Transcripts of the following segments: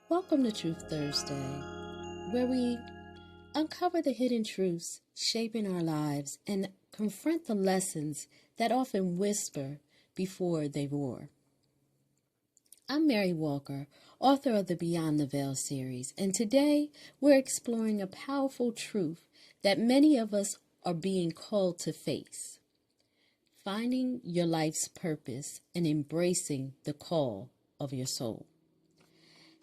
Welcome to Truth Thursday, where we uncover the hidden truths shaping our lives and confront the lessons that often whisper before they roar. I'm Mary Walker, author of the Beyond the Veil series, and today we're exploring a powerful truth that many of us are being called to face: finding your life's purpose and embracing the call of your soul.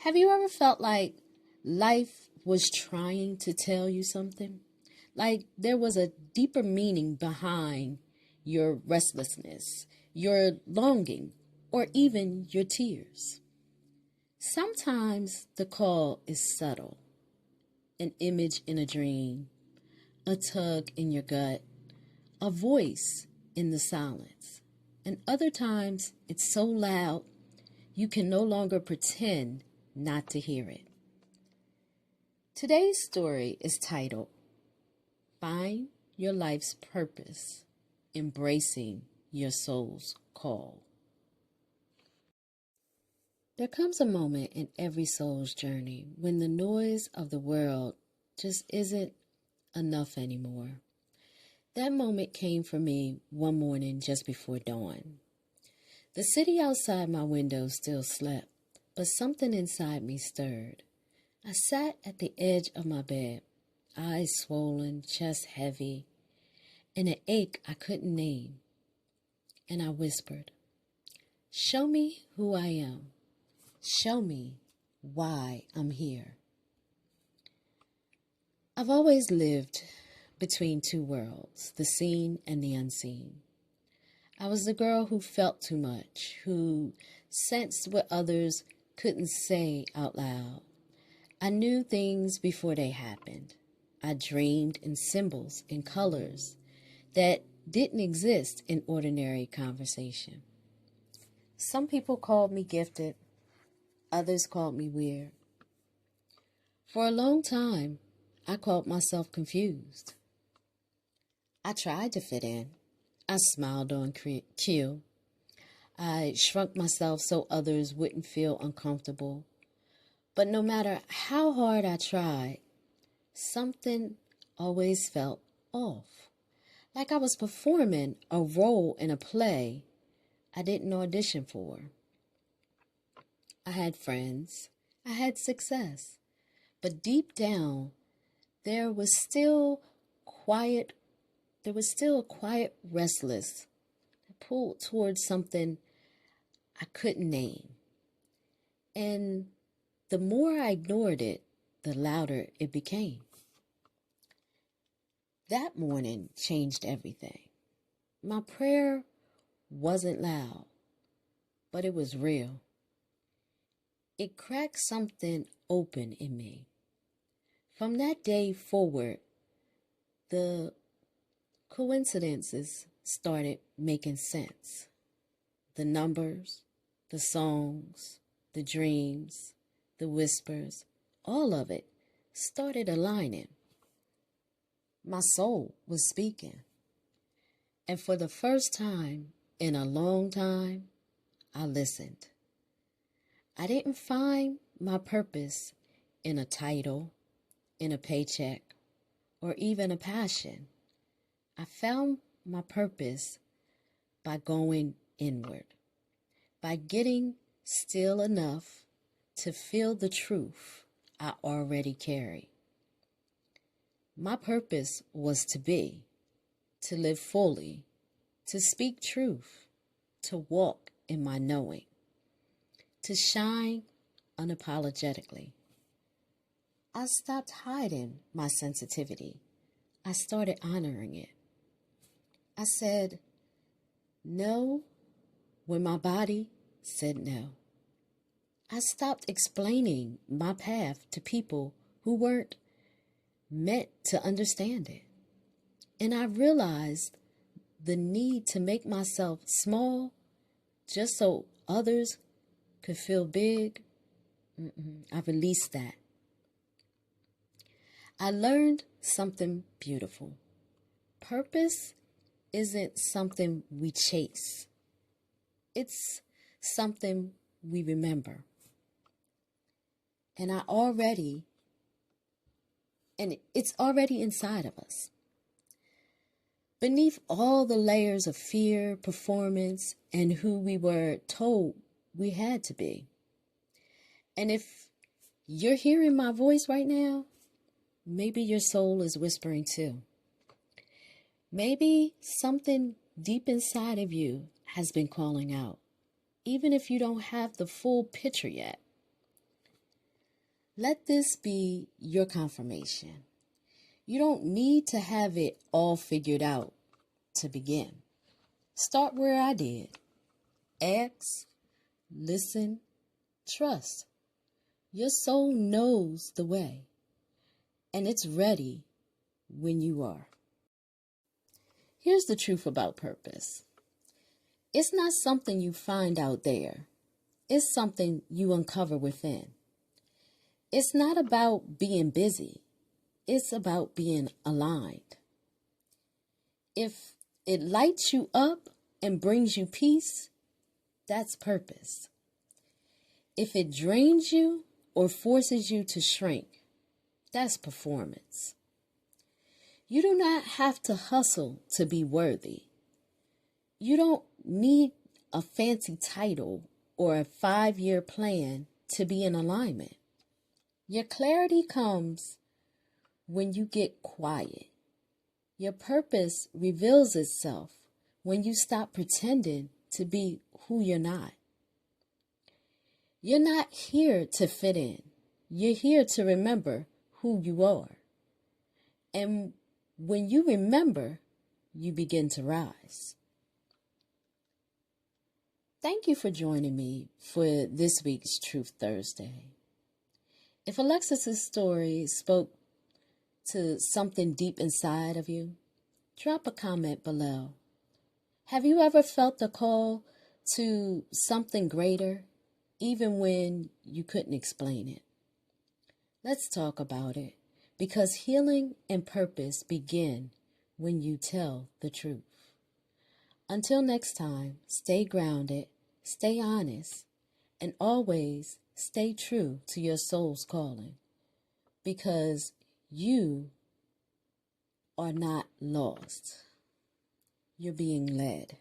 Have you ever felt like life was trying to tell you something? Like there was a deeper meaning behind your restlessness, your longing, or even your tears? Sometimes the call is subtle: an image in a dream, a tug in your gut, a voice in the silence. And other times it's so loud you can no longer pretend not to hear it. Today's story is titled, Find Your Life's Purpose, Embracing Your Soul's Call. There comes a moment in every soul's journey when the noise of the world just isn't enough anymore. That moment came for me one morning just before dawn. The city outside my window still slept, but something inside me stirred. I sat at the edge of my bed, eyes swollen, chest heavy, and an ache I couldn't name. And I whispered, "Show me who I am. Show me why I'm here." I've always lived between two worlds, the seen and the unseen. I was the girl who felt too much, who sensed what others couldn't say out loud. I knew things before they happened. I dreamed in symbols and colors that didn't exist in ordinary conversation. Some people called me gifted, others called me weird. For a long time, I called myself confused. I tried to fit in. I smiled on cue. I shrunk myself so others wouldn't feel uncomfortable. But no matter how hard I tried, something always felt off. Like I was performing a role in a play I didn't audition for. I had friends. I had success. But deep down, there was still a quiet restless that pulled towards something I couldn't name. And the more I ignored it, the louder it became. That morning changed everything. My prayer wasn't loud, but it was real. It cracked something open in me. From that day forward, the coincidences started making sense. The numbers, the songs, the dreams, the whispers, all of it started aligning. My soul was speaking. And for the first time in a long time, I listened. I didn't find my purpose in a title, in a paycheck, or even a passion. I found my purpose by going inward, by getting still enough to feel the truth I already carry. My purpose was to live fully, to speak truth, to walk in my knowing, to shine unapologetically. I stopped hiding my sensitivity. I started honoring it. I said no when my body said no. I stopped explaining my path to people who weren't meant to understand it. And I realized the need to make myself small just so others could feel big. I released that. I learned something beautiful. Purpose isn't something we chase. It's something we remember. And it's already inside of us. Beneath all the layers of fear, performance, and who we were told we had to be. And if you're hearing my voice right now, maybe your soul is whispering too. Maybe something deep inside of you has been calling out, even if you don't have the full picture yet. Let this be your confirmation. You don't need to have it all figured out to begin. Start where I did. Ask, listen, trust. Your soul knows the way, and it's ready when you are. Here's the truth about purpose. It's not something you find out there. It's something you uncover within. It's not about being busy. It's about being aligned. If it lights you up and brings you peace, that's purpose. If it drains you or forces you to shrink, that's performance. You do not have to hustle to be worthy. You don't need a fancy title or a 5-year plan to be in alignment. Your clarity comes when you get quiet. Your purpose reveals itself when you stop pretending to be who you're not. You're not here to fit in. You're here to remember who you are. And when you remember, you begin to rise. Thank you for joining me for this week's Truth Thursday. If Alexis' story spoke to something deep inside of you, drop a comment below. Have you ever felt the call to something greater, even when you couldn't explain it? Let's talk about it, because healing and purpose begin when you tell the truth. Until next time, stay grounded, stay honest, and always stay true to your soul's calling, because you are not lost. You're being led.